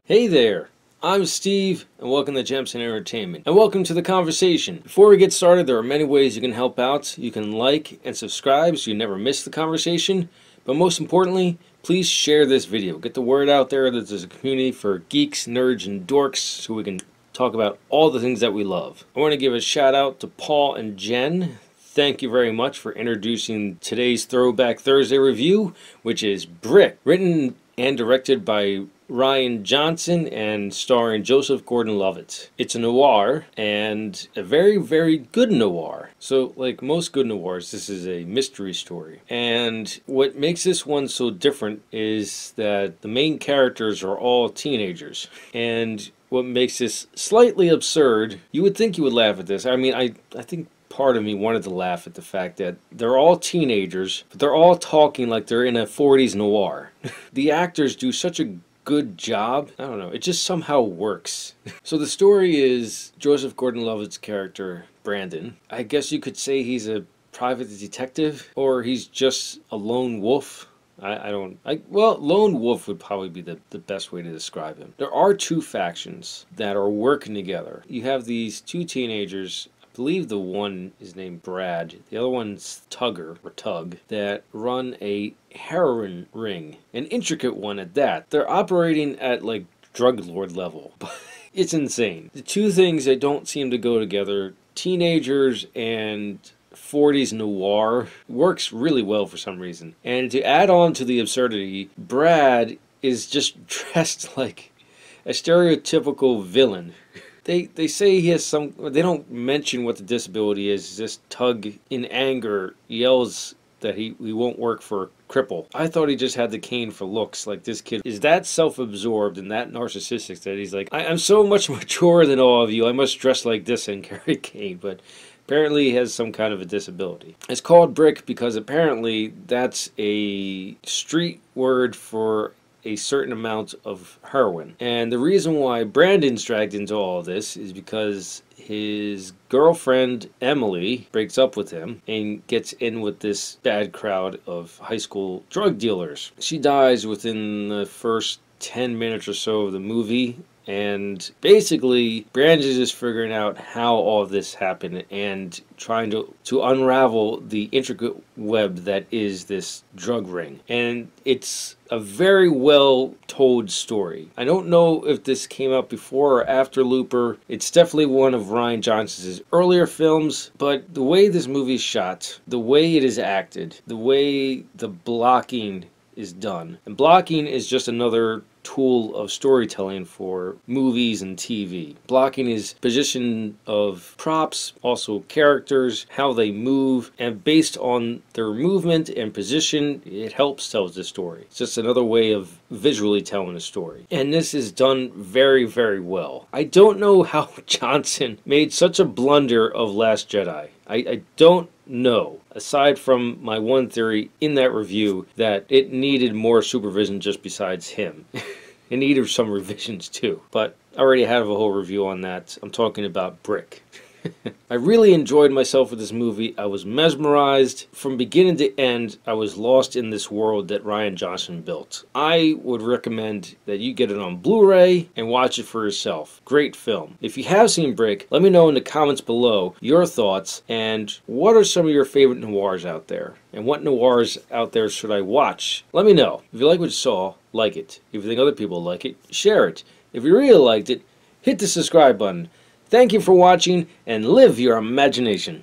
Hey there, I'm Steve, and welcome to Jamsin Entertainment, and welcome to the conversation. Before we get started, there are many ways you can help out. You can like and subscribe so you never miss the conversation, but most importantly, please share this video. Get the word out there that there's a community for geeks, nerds, and dorks so we can talk about all the things that we love. I want to give a shout out to Paul and Jen. Thank you very much for introducing today's Throwback Thursday review, which is Brick, written and directed by Rian Johnson and starring Joseph Gordon-Levitt. It's a noir, and a very, very good noir. So, like most good noirs, this is a mystery story. And what makes this one so different is that the main characters are all teenagers. And what makes this slightly absurd, you would think you would laugh at this. I mean, I think part of me wanted to laugh at the fact that they're all teenagers, but they're all talking like they're in a 40s noir. The actors do such a good job. I don't know, it just somehow works. So the story is Joseph Gordon-Levitt's character, Brandon. I guess you could say he's a private detective, or he's just a lone wolf. Well, lone wolf would probably be the best way to describe him. There are two factions that are working together. You have these two teenagers. I believe the one is named Brad, the other one's Tugger, or Tug, that run a heroin ring. An intricate one at that. They're operating at like drug lord level. It's insane. The two things that don't seem to go together, teenagers and 40s noir, works really well for some reason. And to add on to the absurdity, Brad is just dressed like a stereotypical villain. They say he has some, they don't mention what the disability is. This Tug, in anger, yells that he won't work for a cripple. I thought he just had the cane for looks. Like, this kid is that self-absorbed and that narcissistic that he's like, I'm so much mature than all of you, I must dress like this and carry a cane. But apparently he has some kind of a disability. It's called Brick because apparently that's a street word for a certain amount of heroin. And the reason why Brandon's dragged into all of this is because his girlfriend Emily breaks up with him and gets in with this bad crowd of high school drug dealers. She dies within the first 10 minutes or so of the movie. And basically, Brandon is just figuring out how all of this happened and trying to unravel the intricate web that is this drug ring. And it's a very well told story. I don't know if this came out before or after Looper. It's definitely one of Rian Johnson's earlier films, but the way this movie is shot, the way it is acted, the way the blocking is done. And blocking is just another tool of storytelling for movies and TV. Blocking is position of props, also characters, how they move, and based on their movement and position, it helps tell the story. It's just another way of visually telling a story. And this is done very, very well. I don't know how Johnson made such a blunder of Last Jedi. I don't know, aside from my one theory in that review, that it needed more supervision just besides him. It needed some revisions too, but I already have a whole review on that. I'm talking about Brick. I really enjoyed myself with this movie. I was mesmerized. From beginning to end, I was lost in this world that Rian Johnson built. I would recommend that you get it on Blu-ray and watch it for yourself. Great film. If you have seen Brick, let me know in the comments below your thoughts and what are some of your favorite noirs out there. And what noirs out there should I watch? Let me know. If you like what you saw, like it. If you think other people like it, share it. If you really liked it, hit the subscribe button. Thank you for watching, and live your imagination.